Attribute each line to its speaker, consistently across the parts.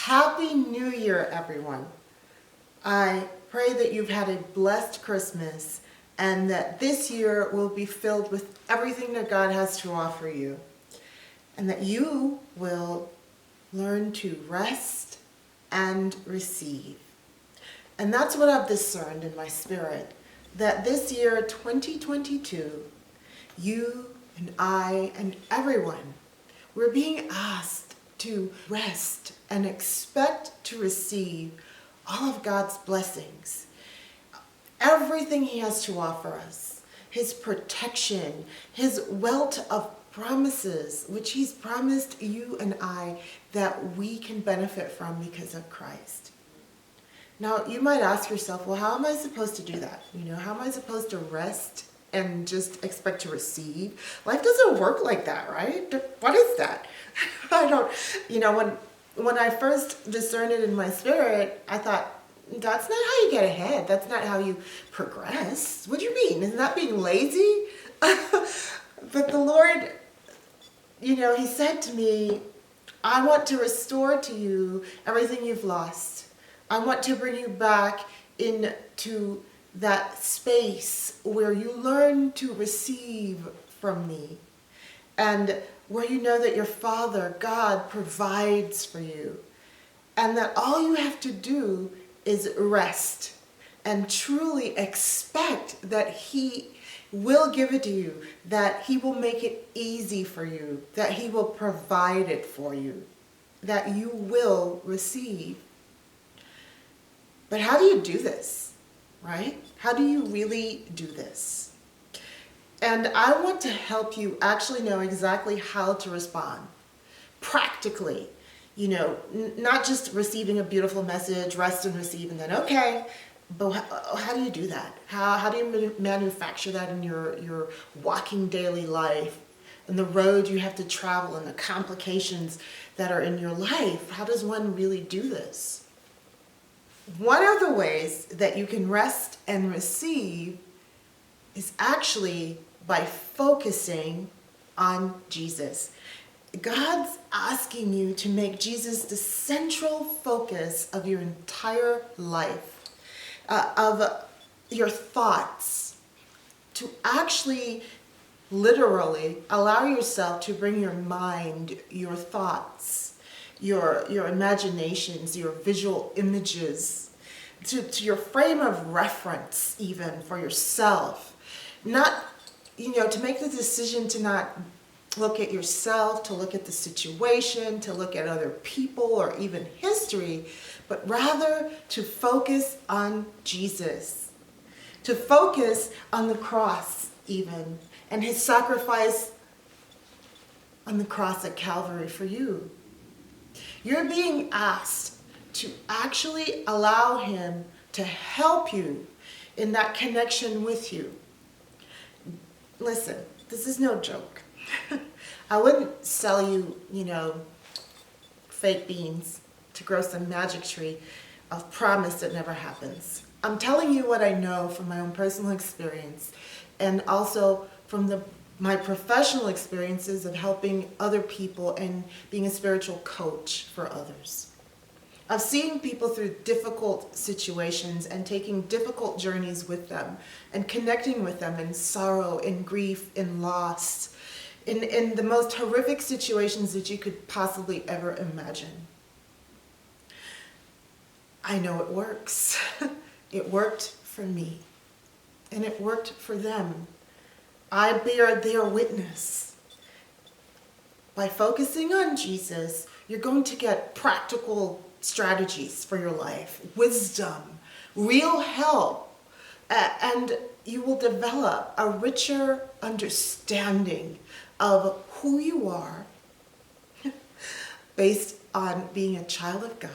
Speaker 1: Happy New Year, everyone. I pray that you've had a blessed Christmas and that this year will be filled with everything that God has to offer you, and that you will learn to rest and receive. And that's what I've discerned in my spirit, that this year, 2022, you and I and everyone, we're being asked to rest and expect to receive all of God's blessings. Everything He has to offer us, His protection, His wealth of promises, which He's promised you and I that we can benefit from because of Christ. Now, you might ask yourself, well, how am I supposed to do that? How am I supposed to rest and just expect to receive? Life doesn't work like that, right? What is that? I don't, when I first discerned it in my spirit, I thought, that's not how you get ahead. That's not how you progress. What do you mean? Isn't that being lazy? But the Lord, He said to me, I want to restore to you everything you've lost. I want to bring you back into that space where you learn to receive from me, and where you know that your Father, God, provides for you, and that all you have to do is rest and truly expect that He will give it to you, that He will make it easy for you, that He will provide it for you, that you will receive. But how do you do this, right? How do you really do this? And I want to help you actually know exactly how to respond practically. Not just receiving a beautiful message, rest and receive, and then okay, but how do you do that? How do you manufacture that in your walking daily life, and the road you have to travel, and the complications that are in your life? How does one really do this? One of the ways that you can rest and receive is actually by focusing on Jesus. God's asking you to make Jesus the central focus of your entire life, of your thoughts, to actually literally allow yourself to bring your mind, your thoughts, your imaginations, your visual images, to your frame of reference even for yourself. Not, to make the decision to not look at yourself, to look at the situation, to look at other people or even history, but rather to focus on Jesus, to focus on the cross even, and His sacrifice on the cross at Calvary for you. You're being asked to actually allow Him to help you in that connection with you. Listen, this is no joke. I wouldn't sell you, fake beans to grow some magic tree of promise that never happens. I'm telling you what I know from my own personal experience, and also from my professional experiences of helping other people and being a spiritual coach for others. Of seeing people through difficult situations and taking difficult journeys with them and connecting with them in sorrow, in grief, in loss, in the most horrific situations that you could possibly ever imagine. I know it works. It worked for me, and it worked for them. I bear their witness. By focusing on Jesus, you're going to get practical strategies for your life, wisdom, real help, and you will develop a richer understanding of who you are based on being a child of God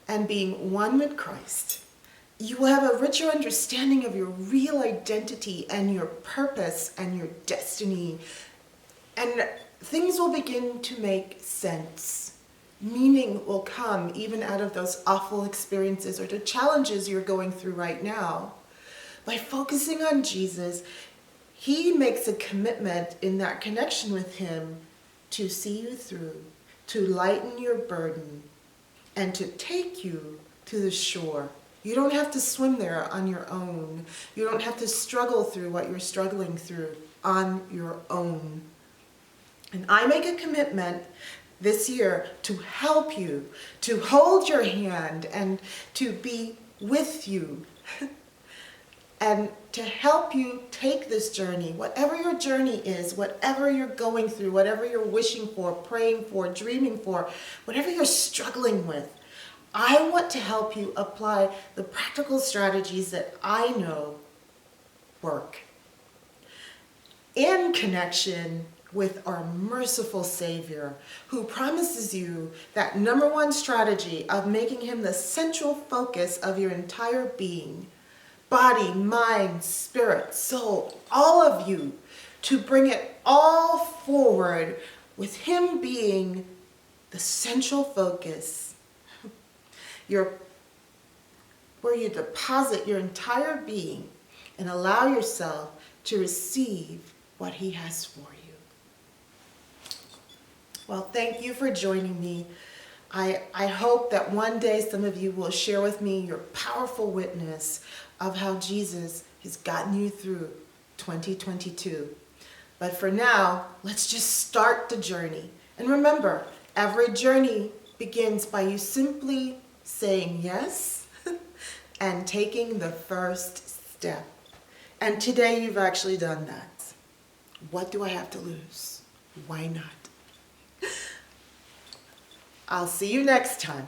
Speaker 1: and being one with Christ. You will have a richer understanding of your real identity and your purpose and your destiny, and things will begin to make sense. Meaning will come even out of those awful experiences or the challenges you're going through right now. By focusing on Jesus, He makes a commitment in that connection with Him to see you through, to lighten your burden, and to take you to the shore. You don't have to swim there on your own. You don't have to struggle through what you're struggling through on your own. And I make a commitment this year to help you, to hold your hand and to be with you and to help you take this journey, whatever your journey is, whatever you're going through, whatever you're wishing for, praying for, dreaming for, whatever you're struggling with. I want to help you apply the practical strategies that I know work in connection with our merciful Savior, who promises you that number one strategy of making him the central focus of your entire being, body, mind, spirit, soul, all of you, to bring it all forward with him being the central focus. Where you deposit your entire being and allow yourself to receive what he has for you. Well, thank you for joining me. I hope that one day some of you will share with me your powerful witness of how Jesus has gotten you through 2022. But for now, let's just start the journey. And remember, every journey begins by you simply saying yes and taking the first step. And today you've actually done that. What do I have to lose? Why not? I'll see you next time.